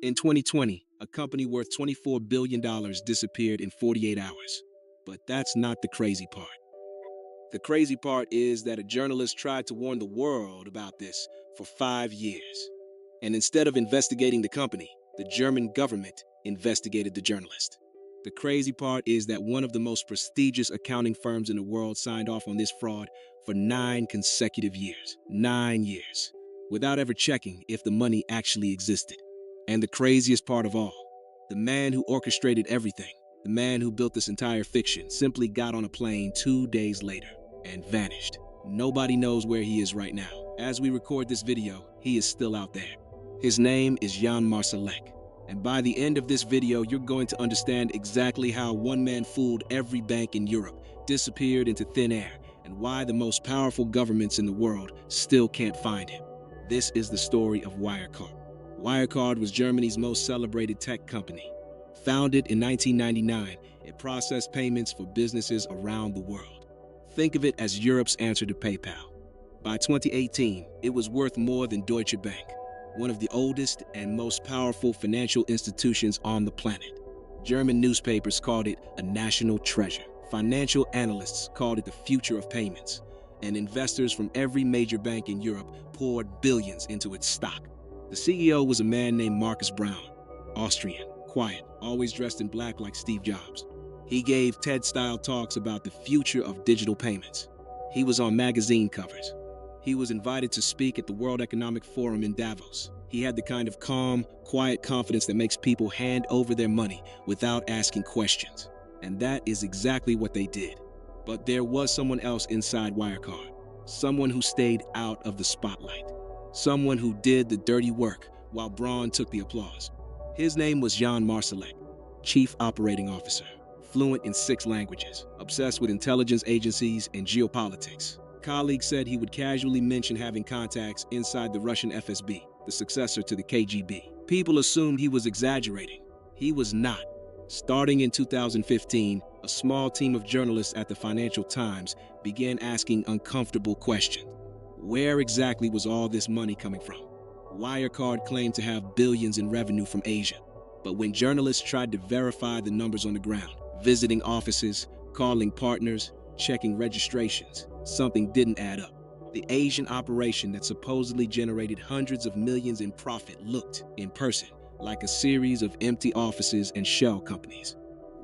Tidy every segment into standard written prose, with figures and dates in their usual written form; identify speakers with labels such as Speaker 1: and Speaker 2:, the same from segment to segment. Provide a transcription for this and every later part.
Speaker 1: In 2020, a company worth $24 billion disappeared in 48 hours. But that's not the crazy part. The crazy part is that a journalist tried to warn the world about this for 5 years. And instead of investigating the company, the German government investigated the journalist. The crazy part is that one of the most prestigious accounting firms in the world signed off on this fraud for 9 consecutive years. 9 years. Without ever checking if the money actually existed. And the craziest part of all, the man who orchestrated everything, the man who built this entire fiction, simply got on a plane 2 days later and vanished. Nobody knows where he is right now. As we record this video, he is still out there. His name is Jan Marsalek. And by the end of this video, you're going to understand exactly how one man fooled every bank in Europe, disappeared into thin air, and why the most powerful governments in the world still can't find him. This is the story of Wirecard. Wirecard was Germany's most celebrated tech company. Founded in 1999, it processed payments for businesses around the world. Think of it as Europe's answer to PayPal. By 2018, it was worth more than Deutsche Bank, one of the oldest and most powerful financial institutions on the planet. German newspapers called it a national treasure. Financial analysts called it the future of payments. And investors from every major bank in Europe poured billions into its stock. The CEO was a man named Markus Braun, Austrian, quiet, always dressed in black like Steve Jobs. He gave TED-style talks about the future of digital payments. He was on magazine covers. He was invited to speak at the World Economic Forum in Davos. He had the kind of calm, quiet confidence that makes people hand over their money without asking questions. And that is exactly what they did. But there was someone else inside Wirecard. Someone who stayed out of the spotlight. Someone who did the dirty work while Braun took the applause. His name was Jan Marsalek, Chief Operating Officer, fluent in 6 languages, obsessed with intelligence agencies and geopolitics. Colleagues said he would casually mention having contacts inside the Russian FSB, the successor to the KGB. People assumed he was exaggerating. He was not. Starting in 2015, a small team of journalists at the Financial Times began asking uncomfortable questions. Where exactly was all this money coming from? Wirecard claimed to have billions in revenue from Asia. But when journalists tried to verify the numbers on the ground, visiting offices, calling partners, checking registrations, something didn't add up. The Asian operation that supposedly generated hundreds of millions in profit looked, in person, like a series of empty offices and shell companies.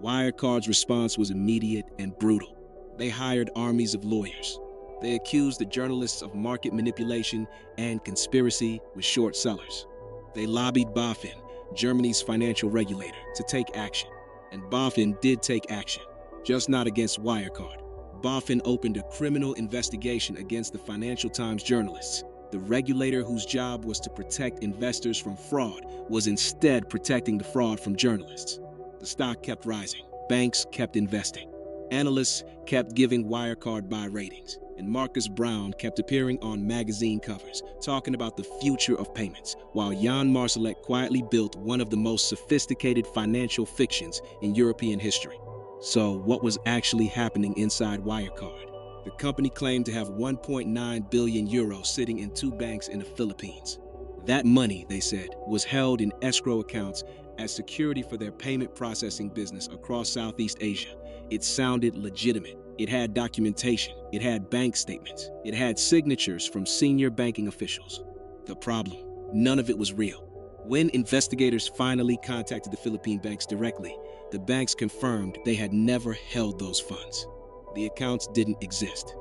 Speaker 1: Wirecard's response was immediate and brutal. They hired armies of lawyers. They accused the journalists of market manipulation and conspiracy with short sellers. They lobbied BaFin, Germany's financial regulator, to take action. And BaFin did take action, just not against Wirecard. BaFin opened a criminal investigation against the Financial Times journalists. The regulator, whose job was to protect investors from fraud, was instead protecting the fraud from journalists. The stock kept rising. Banks kept investing. Analysts kept giving Wirecard buy ratings. And Markus Braun kept appearing on magazine covers, talking about the future of payments, while Jan Marsalek quietly built one of the most sophisticated financial fictions in European history. So, what was actually happening inside Wirecard? The company claimed to have 1.9 billion euros sitting in 2 banks in the Philippines. That money, they said, was held in escrow accounts as security for their payment processing business across Southeast Asia. It sounded legitimate. It had documentation. It had bank statements. It had signatures from senior banking officials. The problem, none of it was real. When investigators finally contacted the Philippine banks directly, the banks confirmed they had never held those funds. The accounts didn't exist.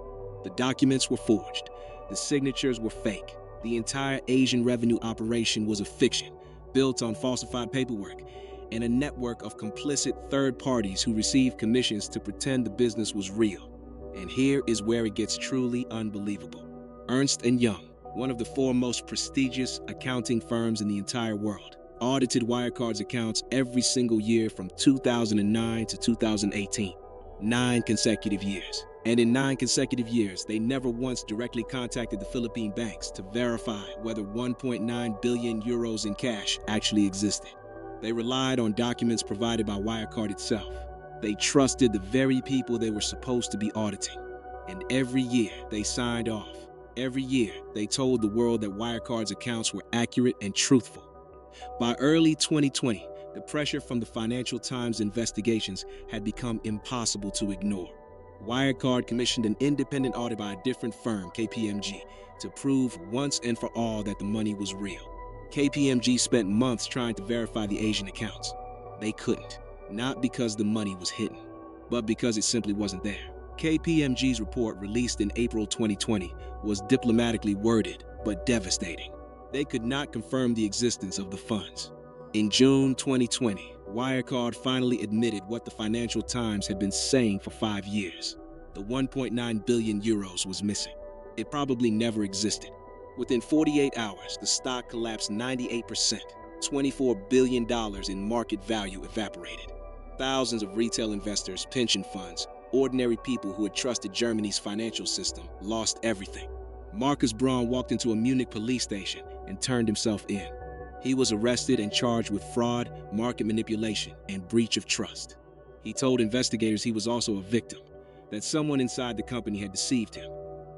Speaker 1: The documents were forged. The signatures were fake. The entire Asian revenue operation was a fiction, built on falsified paperwork, and a network of complicit third parties who received commissions to pretend the business was real. And here is where it gets truly unbelievable. Ernst & Young, one of the 4 most prestigious accounting firms in the entire world, audited Wirecard's accounts every single year from 2009 to 2018. 9 consecutive years. And in 9 consecutive years, they never once directly contacted the Philippine banks to verify whether 1.9 billion euros in cash actually existed. They relied on documents provided by Wirecard itself. They trusted the very people they were supposed to be auditing. And every year, they signed off. Every year, they told the world that Wirecard's accounts were accurate and truthful. By early 2020, the pressure from the Financial Times investigations had become impossible to ignore. Wirecard commissioned an independent audit by a different firm, KPMG, to prove once and for all that the money was real. KPMG spent months trying to verify the Asian accounts. They couldn't, not because the money was hidden, but because it simply wasn't there. KPMG's report, released in April 2020, was diplomatically worded but devastating. They could not confirm the existence of the funds. In June 2020, Wirecard finally admitted what the Financial Times had been saying for 5 years. The 1.9 billion euros was missing. It probably never existed. Within 48 hours, the stock collapsed 98%. $24 billion in market value evaporated. Thousands of retail investors, pension funds, ordinary people who had trusted Germany's financial system lost everything. Markus Braun walked into a Munich police station and turned himself in. He was arrested and charged with fraud, market manipulation, and breach of trust. He told investigators he was also a victim, that someone inside the company had deceived him,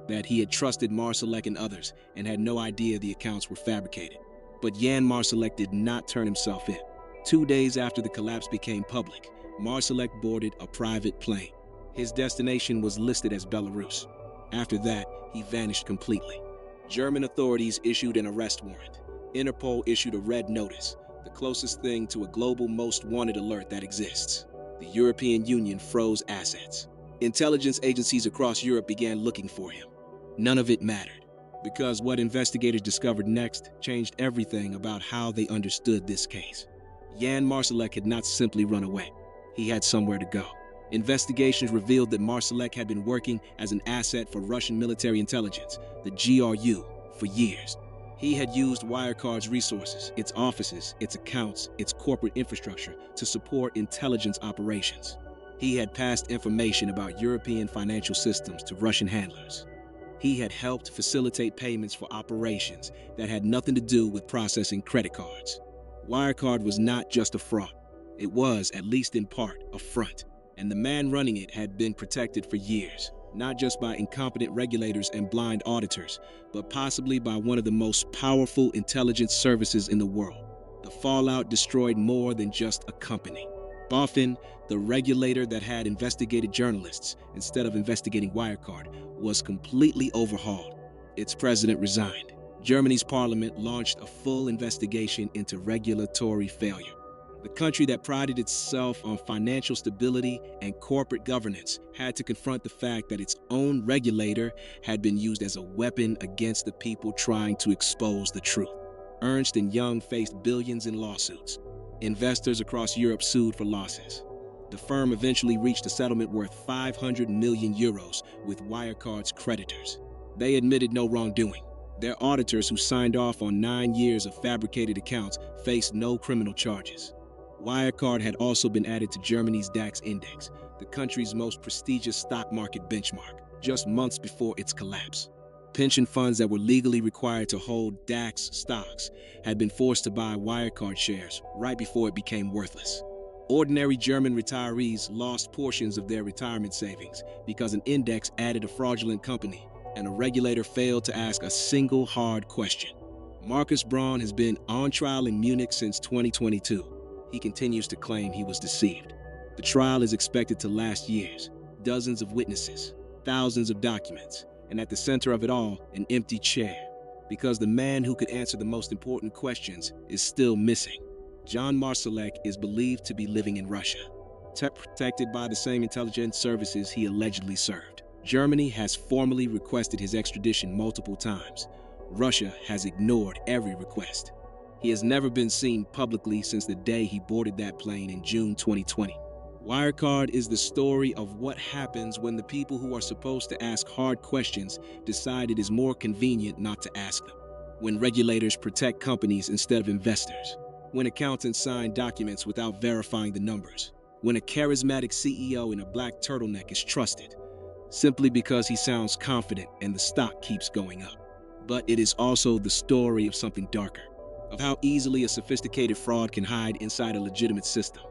Speaker 1: that he had trusted Marsalek and others and had no idea the accounts were fabricated. But Jan Marsalek did not turn himself in. 2 days after the collapse became public, Marsalek boarded a private plane. His destination was listed as Belarus. After that, he vanished completely. German authorities issued an arrest warrant. Interpol issued a red notice, the closest thing to a global most wanted alert that exists. The European Union froze assets. Intelligence agencies across Europe began looking for him. None of it mattered, because what investigators discovered next changed everything about how they understood this case. Jan Marsalek had not simply run away. He had somewhere to go. Investigations revealed that Marsalek had been working as an asset for Russian military intelligence, the GRU, for years. He had used Wirecard's resources, its offices, its accounts, its corporate infrastructure to support intelligence operations. He had passed information about European financial systems to Russian handlers. He had helped facilitate payments for operations that had nothing to do with processing credit cards. Wirecard was not just a fraud. It was, at least in part, a front. And the man running it had been protected for years, not just by incompetent regulators and blind auditors, but possibly by one of the most powerful intelligence services in the world. The fallout destroyed more than just a company. BaFin, the regulator that had investigated journalists instead of investigating Wirecard, was completely overhauled. Its president resigned. Germany's parliament launched a full investigation into regulatory failure. The country that prided itself on financial stability and corporate governance had to confront the fact that its own regulator had been used as a weapon against the people trying to expose the truth. Ernst & Young faced billions in lawsuits. Investors across Europe sued for losses. The firm eventually reached a settlement worth 500 million euros with Wirecard's creditors. They admitted no wrongdoing. Their auditors, who signed off on 9 years of fabricated accounts, faced no criminal charges. Wirecard had also been added to Germany's DAX index, the country's most prestigious stock market benchmark, just months before its collapse. Pension funds that were legally required to hold DAX stocks had been forced to buy Wirecard shares right before it became worthless. Ordinary German retirees lost portions of their retirement savings because an index added a fraudulent company and a regulator failed to ask a single hard question. Markus Braun has been on trial in Munich since 2022. He continues to claim he was deceived. The trial is expected to last years, dozens of witnesses, thousands of documents, and at the center of it all, an empty chair, because the man who could answer the most important questions is still missing. Jan Marsalek is believed to be living in Russia, protected by the same intelligence services he allegedly served. Germany has formally requested his extradition multiple times. Russia has ignored every request. He has never been seen publicly since the day he boarded that plane in June 2020. Wirecard is the story of what happens when the people who are supposed to ask hard questions decide it is more convenient not to ask them. When regulators protect companies instead of investors. When accountants sign documents without verifying the numbers. When a charismatic CEO in a black turtleneck is trusted, simply because he sounds confident and the stock keeps going up. But it is also the story of something darker. Of how easily a sophisticated fraud can hide inside a legitimate system,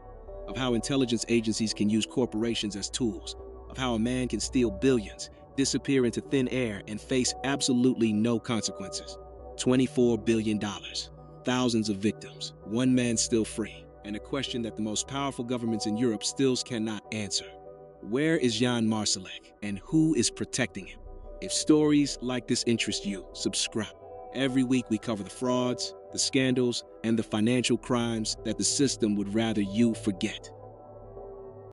Speaker 1: of how intelligence agencies can use corporations as tools, of how a man can steal billions, disappear into thin air, and face absolutely no consequences. $24 billion. thousands of victims, one man still free, and a question that the most powerful governments in Europe still cannot answer. Where is Jan Marsalek, and who is protecting him? If stories like this interest you, subscribe. Every week we cover the frauds, the scandals, and the financial crimes that the system would rather you forget.